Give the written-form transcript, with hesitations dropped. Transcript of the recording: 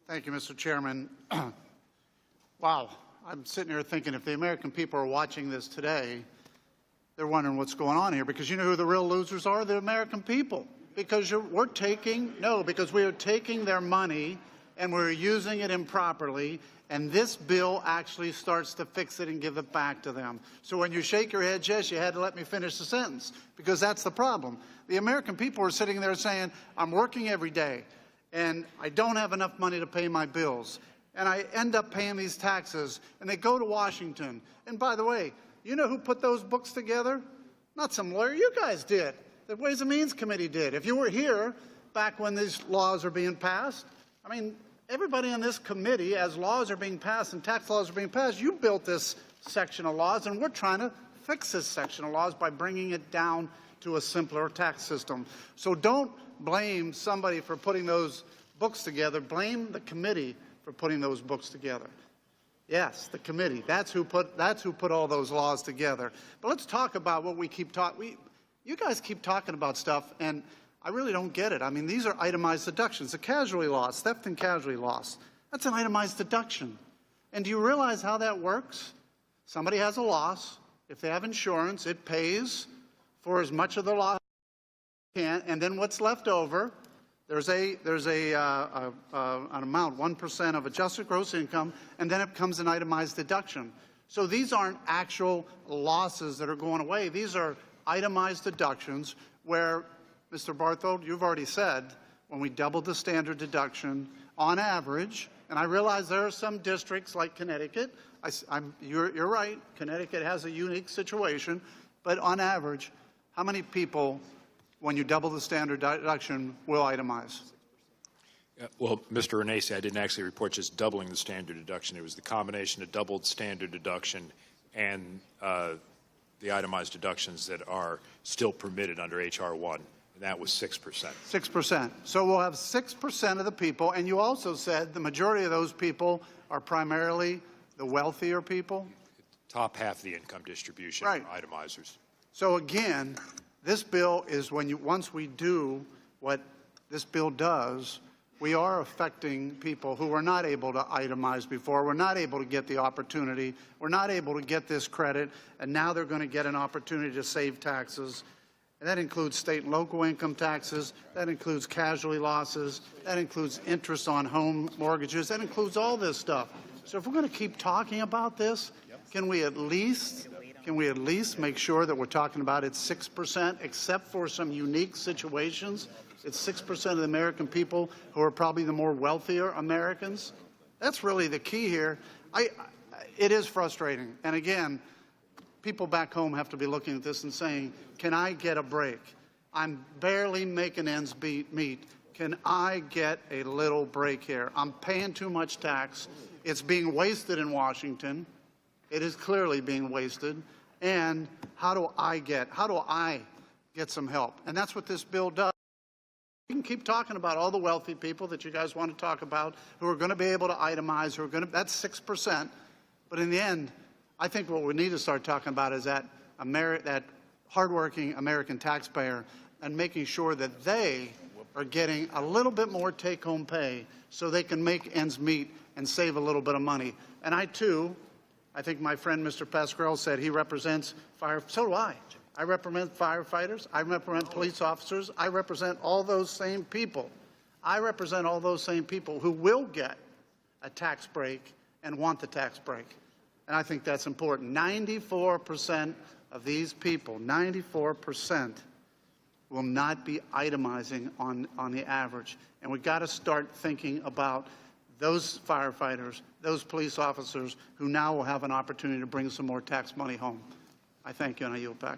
Thank you, Mr. Chairman. Wow, I'm sitting here thinking if the American people are watching this today, they're wondering what's going on here, because you know who the real losers are? The American people. Because we are taking their money and we're using it improperly, and this bill actually starts to fix it and give it back to them. So when you shake your head, yes, you had to let me finish the sentence, because that's the problem. The American people are sitting there saying, I'm working every day, and I don't have enough money to pay my bills, and I end up paying these taxes, and they go to Washington. And by the way, you know who put those books together? Not some lawyer. You guys did. The Ways and Means Committee did. If you were here back when these laws are being passed, I mean, everybody in this committee, as laws are being passed and tax laws are being passed, you built this section of laws, and we're trying to fix this section of laws by bringing it down to a simpler tax system. So don't blame somebody for putting those books together. Blame the committee for putting those books together. Yes, the committee. That's who put all those laws together. But let's talk about what we keep talking. You guys keep talking about stuff, and I really don't get it. I mean, these are itemized deductions. The casualty loss, theft and casualty loss, that's an itemized deduction. And do you realize how that works? Somebody has a loss. If they have insurance, it pays for as much of the loss as it can, and then what's left over, there's an amount, 1% of adjusted gross income, and then it becomes an itemized deduction. So these aren't actual losses that are going away. These are itemized deductions where, Mr. Barthold, you've already said, when we doubled the standard deduction, on average, and I realize there are some districts like Connecticut, you're right, Connecticut has a unique situation, but on average, how many people, when you double the standard deduction, will itemize? Well, Mr. Renacci, I didn't actually report just doubling the standard deduction. It was the combination of doubled standard deduction and the itemized deductions that are still permitted under H.R. 1, and that was 6%. 6%. So we'll have 6% of the people, and you also said the majority of those people are primarily the wealthier people? Top half of the income distribution right. are itemizers. So again, this bill is once we do what this bill does, we are affecting people who were not able to itemize before, were not able to get the opportunity, were not able to get this credit, and now they're going to get an opportunity to save taxes. And that includes state and local income taxes, that includes casualty losses, that includes interest on home mortgages, that includes all this stuff. So if we're going to keep talking about this, can we at least make sure that we're talking about it 6%, except for some unique situations? It's 6% of the American people who are probably the more wealthier Americans. That's really the key here. It is frustrating. And again, people back home have to be looking at this and saying, can I get a break? I'm barely making ends meet. Can I get a little break here? I'm paying too much tax. It's being wasted in Washington. It is clearly being wasted. And how do I get some help? And that's what this bill does. We can keep talking about all the wealthy people that you guys want to talk about who are going to be able to itemize, that's 6%. But in the end, I think what we need to start talking about is that hardworking American taxpayer and making sure that they are getting a little bit more take-home pay so they can make ends meet and save a little bit of money. And I think my friend Mr. Pasquarello said he represents fire. So do I. I represent firefighters. I represent police officers. I represent all those same people. I represent all those same people who will get a tax break and want the tax break. And I think that's important. 94% of these people, 94%, will not be itemizing on the average. And we've got to start thinking about those firefighters, those police officers who now will have an opportunity to bring some more tax money home. I thank you, and I yield back.